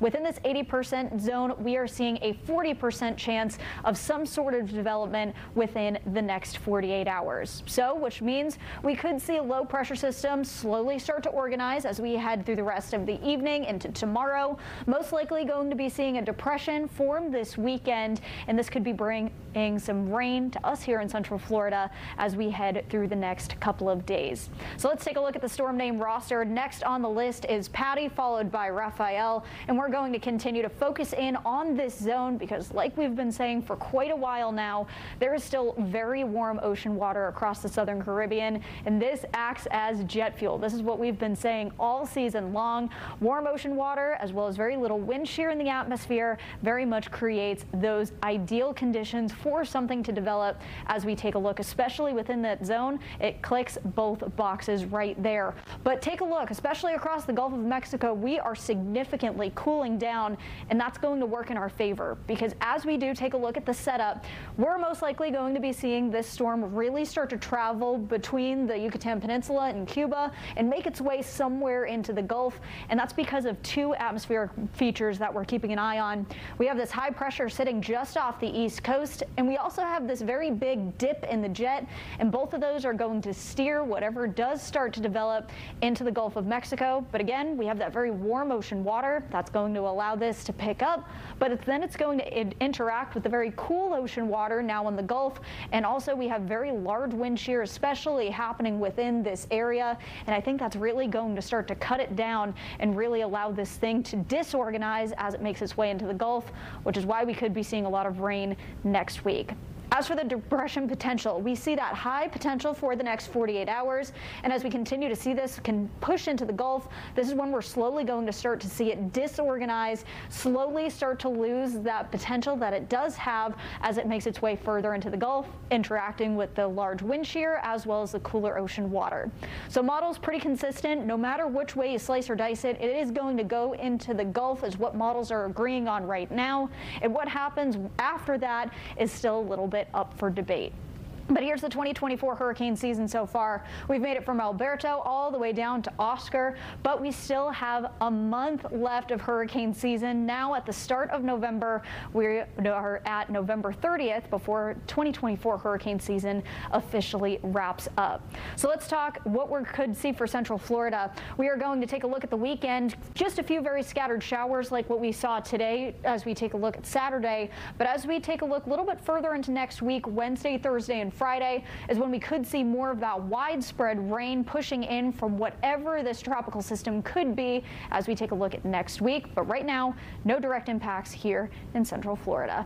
Within this 80% zone, we are seeing a 40% chance of some sort of development within the next 48 hours. So, which means we could see a low pressure system slowly start to organize as we head through the rest of the evening into tomorrow. Most likely going to be seeing a depression form this weekend, and this could be bringing some rain to us here in Central Florida as we head through the next couple of days. So let's take a look at the storm name roster. Next on the list is Patty, followed by Raphael, and we're going to continue to focus in on this zone because, like we've been saying for quite a while now, there is still very warm ocean water across the southern Caribbean, and this acts as jet fuel. This is what we've been saying all season long. Warm ocean water, as well as very little wind shear in the atmosphere, very much creates those ideal conditions for something to develop. As we take a look, especially within that zone, it clicks both boxes right there. But take a look, especially across the Gulf of Mexico, we are significantly cooling down, and that's going to work in our favor because as we do take a look at the setup, we're most likely going to be seeing this storm really start to travel between the Yucatan Peninsula and Cuba and make its way somewhere into the Gulf, and that's because of two atmospheric features that we're keeping an eye on. We have this high pressure sitting just off the east coast, and we also have this very big dip in the jet, and both of those are going to steer whatever does start to develop into the Gulf of Mexico. But again, we have that very warm ocean water that's going to allow this to pick up, but then it's going to interact with the very cool ocean water now in the Gulf, and also we have very large wind shear, especially happening within this area, and I think that's really going to start to cut it down and really allow this thing to disorganize as it makes its way into the Gulf, which is why we could be seeing a lot of rain next week. As for the depression potential, we see that high potential for the next 48 hours. And as we continue to see this can push into the Gulf, this is when we're slowly going to start to see it disorganize, slowly start to lose that potential that it does have as it makes its way further into the Gulf, interacting with the large wind shear as well as the cooler ocean water. So models pretty consistent. No matter which way you slice or dice it, it is going to go into the Gulf is what models are agreeing on right now. And what happens after that is still a little bit up for debate. But here's the 2024 hurricane season so far. We've made it from Alberto all the way down to Oscar, but we still have a month left of hurricane season. Now at the start of November, we are at November 30th before 2024 hurricane season officially wraps up. So let's talk what we could see for Central Florida. We are going to take a look at the weekend. Just a few very scattered showers like what we saw today as we take a look at Saturday. But as we take a look a little bit further into next week, Wednesday, Thursday, and Friday is when we could see more of that widespread rain pushing in from whatever this tropical system could be as we take a look at next week. But right now, no direct impacts here in Central Florida.